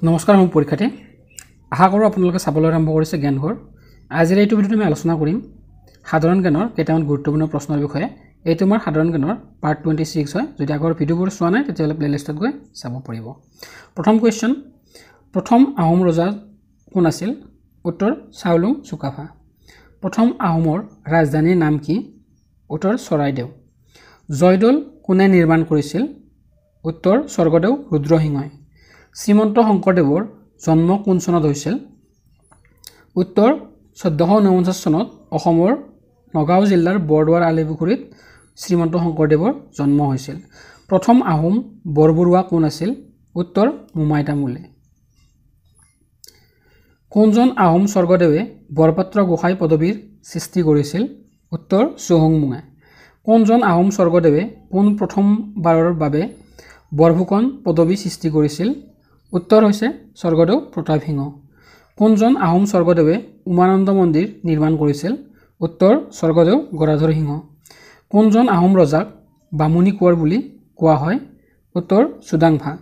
নমস্কাৰ মোৰ পৰীক্ষাৰ্থী আশা কৰোঁ আপোনালোকে চাবলৈ আৰম্ভ কৰিছে জ্ঞানঘৰ। আজিৰ এইটো ভিডিঅ'ত আমি আলোচনা কৰিম সাধাৰণ জ্ঞানৰ কেইটামান গুৰুত্বপূৰ্ণ প্ৰশ্নৰ বিষয়ে। এইটো আমাৰ সাধাৰণ জ্ঞানৰ পাৰ্ট 26 হয়। যদি আগৰ ভিডিঅ'বোৰ চোৱা নাই তেতিয়াহ'লে প্লেলিষ্টত গৈ চাব পাৰিব। প্ৰথম কুৱেশ্যন, প্ৰথম আহোম ৰজা কোন আছিল? উত্তৰ চাওলুং চুকাফা। প্ৰথম আহোমৰ ৰাজধানীৰ নাম কি? উত্তৰ চৰাইদেউ। জয়দৌল কোনে নিৰ্মাণ কৰিছিল? উত্তৰ স্বৰ্গদেউ ৰুদ্ৰসিংহই। শ্ৰীমন্ত শংকৰদেৱৰ জন্ম কোন চনত হৈছিল? উত্তৰ 1449 চনত অসমৰ নগাঁও জিলাৰ বৰদোৱাৰ আলিপুখুৰীত শ্ৰীমন্ত শংকৰদেৱৰ জন্ম হৈছিল। প্ৰথম আহোম বৰবৰুৱা কোন আছিল? উত্তৰ মোমাই তামুলী। কোনজন আহোম স্বৰ্গদেৱে বৰপাত্ৰ গোসাঁই পদবীৰ সৃষ্টি কৰিছিল? উত্তৰ চুহুংমুঙে। কোনজন আহোম স্বৰ্গদেৱে পোন প্ৰথমবাৰৰ বাবে বৰফুকন পদবী সৃষ্টি কৰিছিল? উত্তৰ হৈছে স্বৰ্গদেউ প্ৰতাপসিংহ। কোনজন আহোম স্বৰ্গদেৱে উমানন্দ মন্দিৰ নিৰ্মাণ কৰিছিল? উত্তৰ স্বৰ্গদেউ গদাধৰ সিংহ। কোনজন আহোম ৰজাক বামুণী কোঁৱৰ বুলি কোৱা হয়? উত্তৰ চুডাংফা।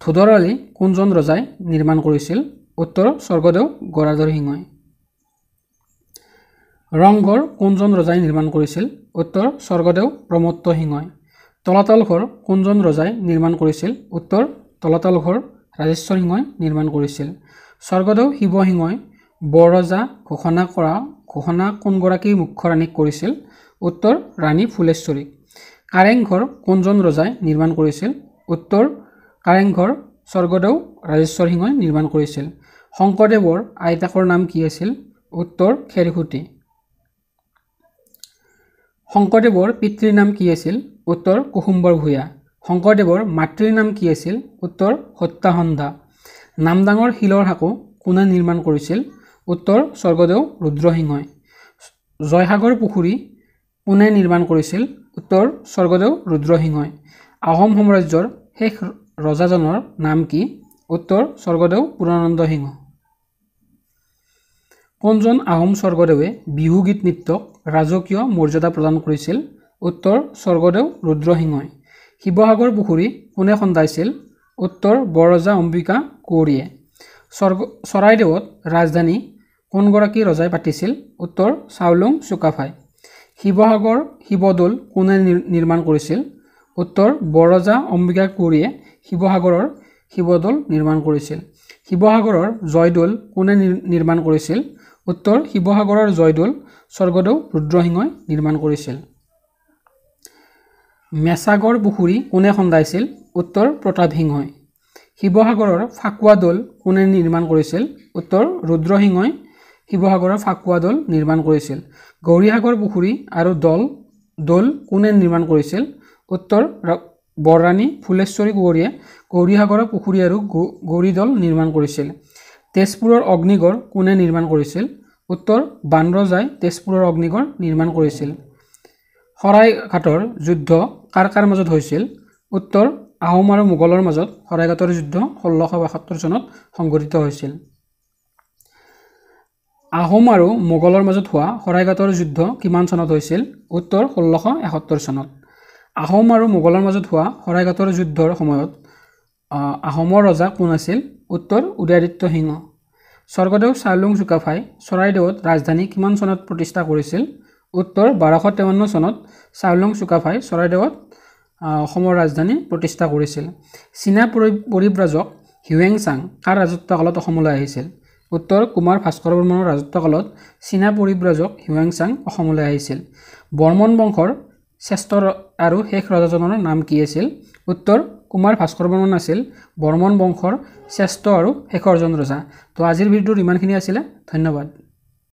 ধোদৰালি কোনজন ৰজাই নিৰ্মাণ কৰিছিল? উত্তৰ স্বৰ্গদেউ গদাধৰ সিংহই। ৰংঘৰ কোনজন ৰজাই নিৰ্মাণ কৰিছিল? উত্তৰ স্বৰ্গদেউ প্ৰমত্ত সিংহই। তলাতল ঘৰ কোনজন ৰজাই নিৰ্মাণ কৰিছিল? উত্তৰ তলাতল ঘৰ ৰাজেশ্বৰ সিংহই নিৰ্মাণ কৰিছিল। স্বৰ্গদেউ শিৱসিংহই বৰৰজা ঘোষণা কোনগৰাকী মুখ্য ৰাণীক কৰিছিল? উত্তৰ ৰাণী ফুলেশ্বৰীক। কাৰেংঘৰ কোনজন ৰজাই নিৰ্মাণ কৰিছিল? উত্তৰ কাৰেংঘৰ স্বৰ্গদেউ ৰাজেশ্বৰ সিংহই নিৰ্মাণ কৰিছিল। শংকৰদেৱৰ আইতাকৰ নাম কি আছিল? উত্তৰ খেৰসুঁতী। শংকৰদেৱৰ পিতৃৰ নাম কি আছিল? উত্তৰ কুসুম্বৰ ভূঞা। শংকৰদেৱৰ মাতৃৰ নাম কি আছিল? উত্তৰ সত্যাসন্ধা। নামদাঙৰ শিলৰ সাঁকো কোনে নিৰ্মাণ কৰিছিল? উত্তৰ স্বৰ্গদেউ ৰুদ্ৰসিংহই। জয়সাগৰ পুখুৰী কোনে নিৰ্মাণ কৰিছিল? উত্তৰ স্বৰ্গদেউ ৰুদ্ৰসিংহই। আহোম সাম্ৰাজ্যৰ শেষ ৰজাজনৰ নাম কি? উত্তৰ স্বৰ্গদেউ পুৰন্দৰ সিংহ। কোনজন আহোম স্বৰ্গদেৱে বিহু গীত নৃত্যক ৰাজকীয় মৰ্যাদা প্ৰদান কৰিছিল? উত্তৰ স্বৰ্গদেউ ৰুদ্ৰসিংহই। শিৱসাগৰ পুখুৰী কোনে খন্দাইছিল? উত্তৰ বৰৰজা অম্বিকা কোঁৱৰীয়ে। চৰাইদেউত ৰাজধানী কোনগৰাকী ৰজাই পাতিছিল? উত্তৰ চাওলুং চুকাফাই। শিৱসাগৰ শিৱদৌল কোনে নিৰ্মাণ কৰিছিল? উত্তৰ বৰৰজা অম্বিকা কোঁৱৰীয়ে শিৱসাগৰৰ শিৱদৌল নিৰ্মাণ কৰিছিল। শিৱসাগৰৰ জয়দৌল কোনে নিৰ্মাণ কৰিছিল? উত্তৰ শিৱসাগৰৰ জয়দৌল স্বৰ্গদেউ ৰুদ্ৰসিংহই নিৰ্মাণ কৰিছিল। মেছাগড় পুখুৰী কোনে খন্দাইছিল? উত্তৰ প্ৰতাপসিংহই। শিৱসাগৰৰ ফাকুৱা দৌল কোনে নিৰ্মাণ কৰিছিল? উত্তৰ ৰুদ্ৰসিংহই শিৱসাগৰৰ ফাকুৱা দৌল নিৰ্মাণ কৰিছিল। গৌৰীসাগৰ পুখুৰী আৰু দৌল কোনে নিৰ্মাণ কৰিছিল? উত্তৰ বৰৰাণী ফুলেশ্বৰী কোঁৱৰীয়ে গৌৰীসাগৰৰ পুখুৰী আৰু গৌৰীদৌল নিৰ্মাণ কৰিছিল। তেজপুৰৰ অগ্নিগড় কোনে নিৰ্মাণ কৰিছিল? উত্তৰ বাণৰজাই তেজপুৰৰ অগ্নিগড় নিৰ্মাণ কৰিছিল। শৰাইঘাটৰ যুদ্ধ কাৰ কাৰ মাজত হৈছিল? উত্তৰ আহোম আৰু মোগলৰ মাজত শৰাইঘাটৰ যুদ্ধ 1672 চনত সংঘটিত হৈছিল। আহোম আৰু মোগলৰ মাজত হোৱা শৰাইঘাটৰ যুদ্ধ কিমান চনত হৈছিল? উত্তৰ 1671 চনত। আহোম আৰু মোগলৰ মাজত হোৱা শৰাইঘাটৰ যুদ্ধৰ সময়ত আহোমৰ ৰজা কোন আছিল? উত্তৰ উদয়াদিত্য সিংহ। স্বৰ্গদেউ চাওলুং চুকাফাই চৰাইদেউত ৰাজধানী কিমান চনত প্ৰতিষ্ঠা কৰিছিল? উত্তৰ 1253 চনত চাওলুং চুকাফাই চৰাইদেউত অসমৰ ৰাজধানী প্ৰতিষ্ঠা কৰিছিল। চীনা পৰিব্ৰাজক হিউৱেন চাং কাৰ ৰাজত্বকালত অসমলৈ আহিছিল? উত্তৰ কুমাৰ ভাস্কৰ বৰ্মনৰ ৰাজত্বকালত চীনা পৰিব্ৰাজক হিউৱেন চাং অসমলৈ আহিছিল। বৰ্মন বংশৰ শ্ৰেষ্ঠ আৰু শেষ ৰজাজনৰ নাম কি আছিল? উত্তৰ কুমাৰ ভাস্কৰ বৰ্মন আছিল বৰ্মন বংশৰ শ্ৰেষ্ঠ আৰু শেষৰজন ৰজা। তো আজিৰ ভিডিঅ'টোত ইমানখিনি আছিলে। ধন্যবাদ।